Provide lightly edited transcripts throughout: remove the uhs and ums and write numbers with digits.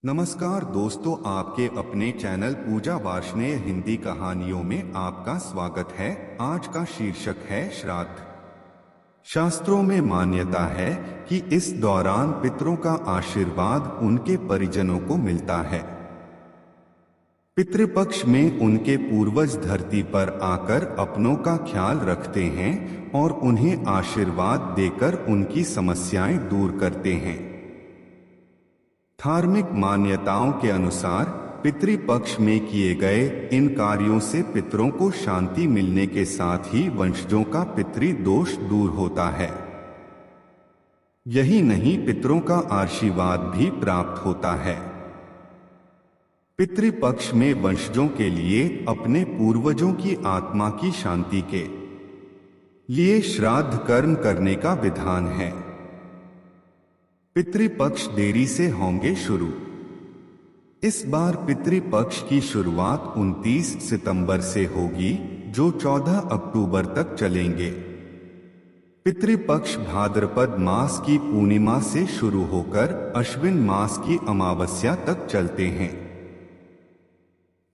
नमस्कार दोस्तों, आपके अपने चैनल पूजा वार्ष्णेय हिंदी कहानियों में आपका स्वागत है। आज का शीर्षक है श्राद्ध। शास्त्रों में मान्यता है कि इस दौरान पितरों का आशीर्वाद उनके परिजनों को मिलता है। पितृपक्ष में उनके पूर्वज धरती पर आकर अपनों का ख्याल रखते हैं और उन्हें आशीर्वाद देकर उनकी समस्याएं दूर करते हैं। धार्मिक मान्यताओं के अनुसार पितृपक्ष में किए गए इन कार्यों से पितरों को शांति मिलने के साथ ही वंशजों का पितृ दोष दूर होता है। यही नहीं, पितरों का आशीर्वाद भी प्राप्त होता है। पितृपक्ष में वंशजों के लिए अपने पूर्वजों की आत्मा की शांति के लिए श्राद्ध कर्म करने का विधान है। पितृपक्ष देरी से होंगे शुरू। इस बार पितृपक्ष की शुरुआत 29 सितंबर से होगी, जो 14 अक्टूबर तक चलेंगे। पितृपक्ष भाद्रपद मास की पूर्णिमा से शुरू होकर अश्विन मास की अमावस्या तक चलते हैं।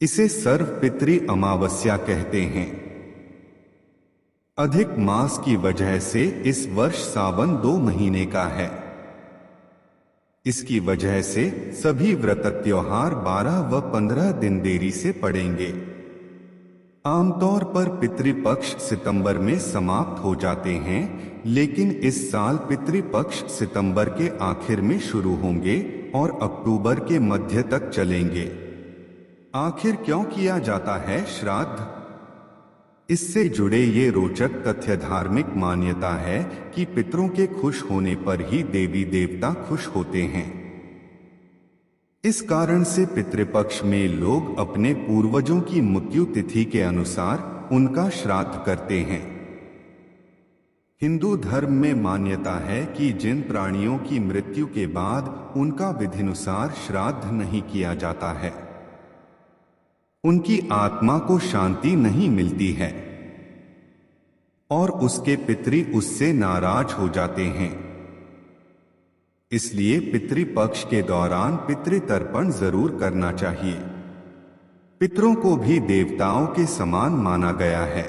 इसे सर्व पितृ अमावस्या कहते हैं। अधिक मास की वजह से इस वर्ष सावन 2 महीने का है। इसकी वजह से सभी व्रत त्योहार 12 व 15 दिन देरी से पड़ेंगे। आमतौर पर पितृपक्ष सितंबर में समाप्त हो जाते हैं, लेकिन इस साल पितृपक्ष सितंबर के आखिर में शुरू होंगे और अक्टूबर के मध्य तक चलेंगे। आखिर क्यों किया जाता है श्राद्ध? इससे जुड़े ये रोचक तथ्य। धार्मिक मान्यता है कि पितरों के खुश होने पर ही देवी देवता खुश होते हैं। इस कारण से पितृपक्ष में लोग अपने पूर्वजों की मृत्यु तिथि के अनुसार उनका श्राद्ध करते हैं। हिंदू धर्म में मान्यता है कि जिन प्राणियों की मृत्यु के बाद उनका विधिनुसार श्राद्ध नहीं किया जाता है, उनकी आत्मा को शांति नहीं मिलती है और उसके पितृ उससे नाराज हो जाते हैं। इसलिए पितृपक्ष के दौरान पितृतर्पण जरूर करना चाहिए। पितरों को भी देवताओं के समान माना गया है।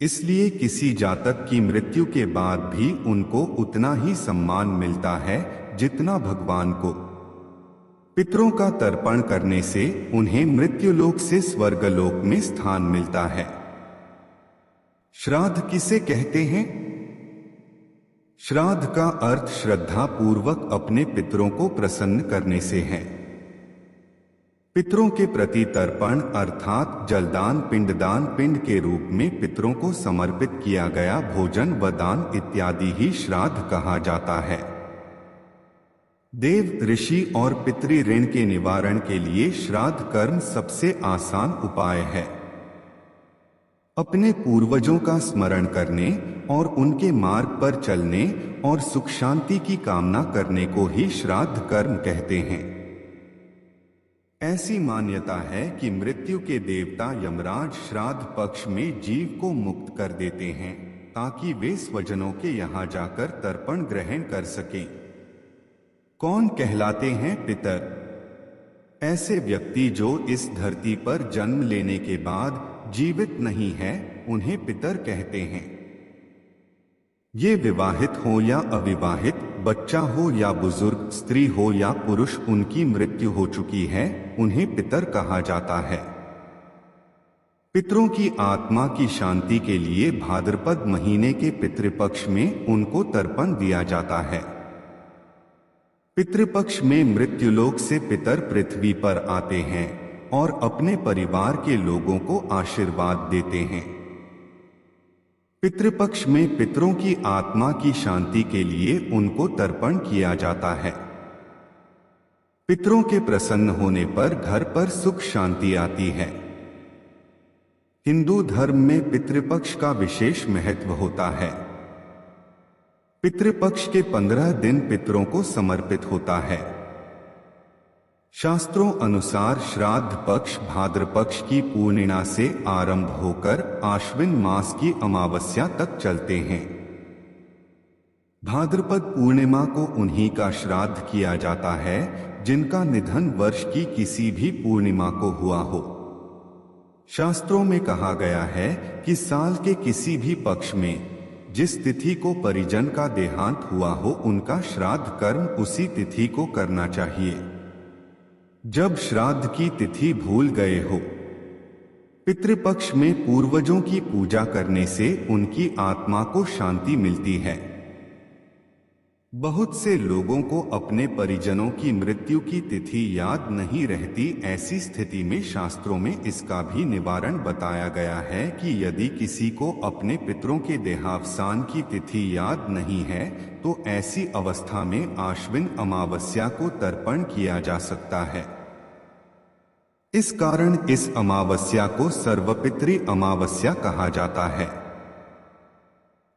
इसलिए किसी जातक की मृत्यु के बाद भी उनको उतना ही सम्मान मिलता है जितना भगवान को। पितरों का तर्पण करने से उन्हें मृत्युलोक से स्वर्गलोक में स्थान मिलता है। श्राद्ध किसे कहते हैं? श्राद्ध का अर्थ श्रद्धा पूर्वक अपने पितरों को प्रसन्न करने से है। पितरों के प्रति तर्पण अर्थात जलदान, पिंडदान, पिंड के रूप में पितरों को समर्पित किया गया भोजन व दान इत्यादि ही श्राद्ध कहा जाता है। देव, ऋषि और पितृ ऋण के निवारण के लिए श्राद्ध कर्म सबसे आसान उपाय है। अपने पूर्वजों का स्मरण करने और उनके मार्ग पर चलने और सुख शांति की कामना करने को ही श्राद्ध कर्म कहते हैं। ऐसी मान्यता है कि मृत्यु के देवता यमराज श्राद्ध पक्ष में जीव को मुक्त कर देते हैं ताकि वे स्वजनों के यहाँ जाकर तर्पण ग्रहण कर सकें। कौन कहलाते हैं पितर? ऐसे व्यक्ति जो इस धरती पर जन्म लेने के बाद जीवित नहीं है, उन्हें पितर कहते हैं। ये विवाहित हो या अविवाहित, बच्चा हो या बुजुर्ग, स्त्री हो या पुरुष, उनकी मृत्यु हो चुकी है, उन्हें पितर कहा जाता है। पितरों की आत्मा की शांति के लिए भाद्रपद महीने के पितृपक्ष में उनको तर्पण दिया जाता है। पितृपक्ष में मृत्युलोक से पितर पृथ्वी पर आते हैं और अपने परिवार के लोगों को आशीर्वाद देते हैं। पितृपक्ष में पितरों की आत्मा की शांति के लिए उनको तर्पण किया जाता है। पितरों के प्रसन्न होने पर घर पर सुख शांति आती है। हिंदू धर्म में पितृपक्ष का विशेष महत्व होता है। पितृपक्ष के 15 दिन पितरों को समर्पित होता है। शास्त्रों अनुसार श्राद्ध पक्ष भाद्रपक्ष की पूर्णिमा से आरंभ होकर आश्विन मास की अमावस्या तक चलते हैं। भाद्रपद पूर्णिमा को उन्हीं का श्राद्ध किया जाता है जिनका निधन वर्ष की किसी भी पूर्णिमा को हुआ हो। शास्त्रों में कहा गया है कि साल के किसी भी पक्ष में जिस तिथि को परिजन का देहांत हुआ हो, उनका श्राद्ध कर्म उसी तिथि को करना चाहिए। जब श्राद्ध की तिथि भूल गए हो, पितृपक्ष में पूर्वजों की पूजा करने से उनकी आत्मा को शांति मिलती है। बहुत से लोगों को अपने परिजनों की मृत्यु की तिथि याद नहीं रहती। ऐसी स्थिति में शास्त्रों में इसका भी निवारण बताया गया है कि यदि किसी को अपने पितरों के देहावसान की तिथि याद नहीं है तो ऐसी अवस्था में आश्विन अमावस्या को तर्पण किया जा सकता है। इस कारण इस अमावस्या को सर्वपितृ अमावस्या कहा जाता है।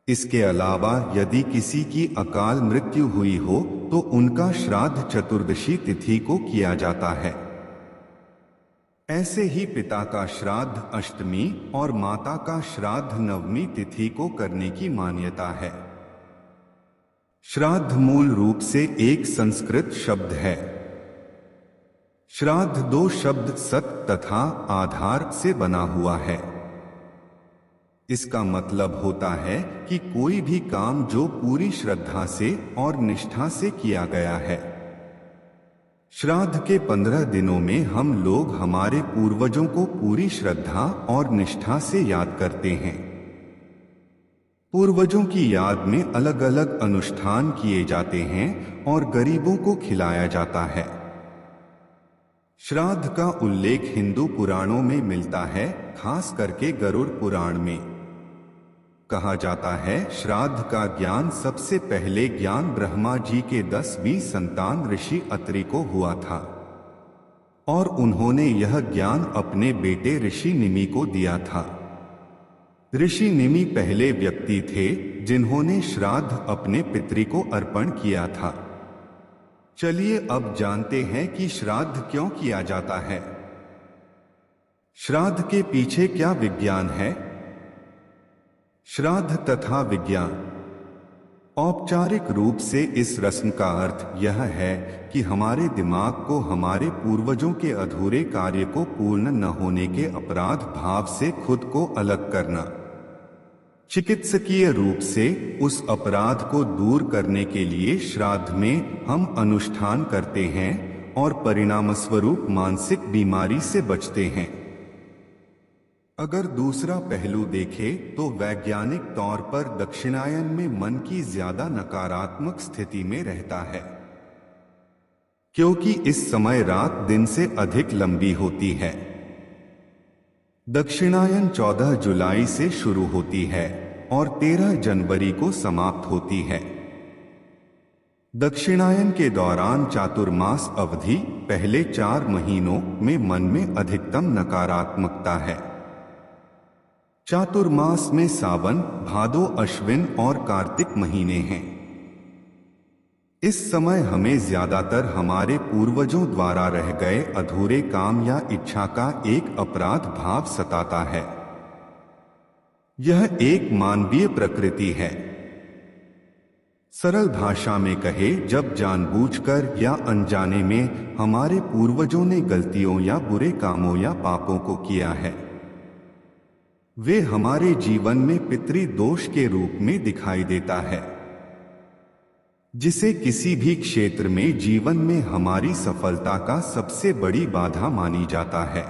इसके अलावा यदि किसी की अकाल मृत्यु हुई हो तो उनका श्राद्ध चतुर्दशी तिथि को किया जाता है। ऐसे ही पिता का श्राद्ध अष्टमी और माता का श्राद्ध नवमी तिथि को करने की मान्यता है। श्राद्ध मूल रूप से एक संस्कृत शब्द है। श्राद्ध दो शब्द सत तथा आधार से बना हुआ है। इसका मतलब होता है कि कोई भी काम जो पूरी श्रद्धा से और निष्ठा से किया गया है। श्राद्ध के 15 दिनों में हम लोग हमारे पूर्वजों को पूरी श्रद्धा और निष्ठा से याद करते हैं। पूर्वजों की याद में अलग अलग अनुष्ठान किए जाते हैं और गरीबों को खिलाया जाता है। श्राद्ध का उल्लेख हिंदू पुराणों में मिलता है, खास करके गरुड़ पुराण में। कहा जाता है श्राद्ध का ज्ञान सबसे पहले ज्ञान ब्रह्मा जी के 10वीं संतान ऋषि अत्रि को हुआ था और उन्होंने यह ज्ञान अपने बेटे ऋषि निमि को दिया था। ऋषि निमि पहले व्यक्ति थे जिन्होंने श्राद्ध अपने पितृ को अर्पण किया था। चलिए अब जानते हैं कि श्राद्ध क्यों किया जाता है। श्राद्ध के पीछे क्या विज्ञान है। श्राद्ध तथा विज्ञान। औपचारिक रूप से इस रस्म का अर्थ यह है कि हमारे दिमाग को हमारे पूर्वजों के अधूरे कार्य को पूर्ण न होने के अपराध भाव से खुद को अलग करना। चिकित्सकीय रूप से उस अपराध को दूर करने के लिए श्राद्ध में हम अनुष्ठान करते हैं और परिणामस्वरूप मानसिक बीमारी से बचते हैं। अगर दूसरा पहलू देखें तो वैज्ञानिक तौर पर दक्षिणायन में मन की ज्यादा नकारात्मक स्थिति में रहता है, क्योंकि इस समय रात दिन से अधिक लंबी होती है। दक्षिणायन 14 जुलाई से शुरू होती है और 13 जनवरी को समाप्त होती है। दक्षिणायन के दौरान चातुर्मास अवधि पहले 4 महीनों में मन में अधिकतम नकारात्मकता है। चातुर्मास में सावन, भादो, अश्विन और कार्तिक महीने हैं। इस समय हमें ज्यादातर हमारे पूर्वजों द्वारा रह गए अधूरे काम या इच्छा का एक अपराध भाव सताता है। यह एक मानवीय प्रकृति है। सरल भाषा में कहे, जब जानबूझकर या अनजाने में हमारे पूर्वजों ने गलतियों या बुरे कामों या पापों को किया है, वे हमारे जीवन में पितृ दोष के रूप में दिखाई देता है, जिसे किसी भी क्षेत्र में जीवन में हमारी सफलता का सबसे बड़ी बाधा मानी जाता है।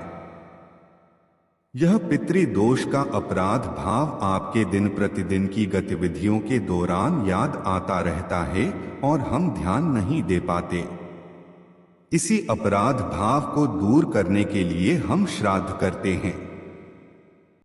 यह पितृ दोष का अपराध भाव आपके दिन प्रतिदिन की गतिविधियों के दौरान याद आता रहता है और हम ध्यान नहीं दे पाते। इसी अपराध भाव को दूर करने के लिए हम श्राद्ध करते हैं।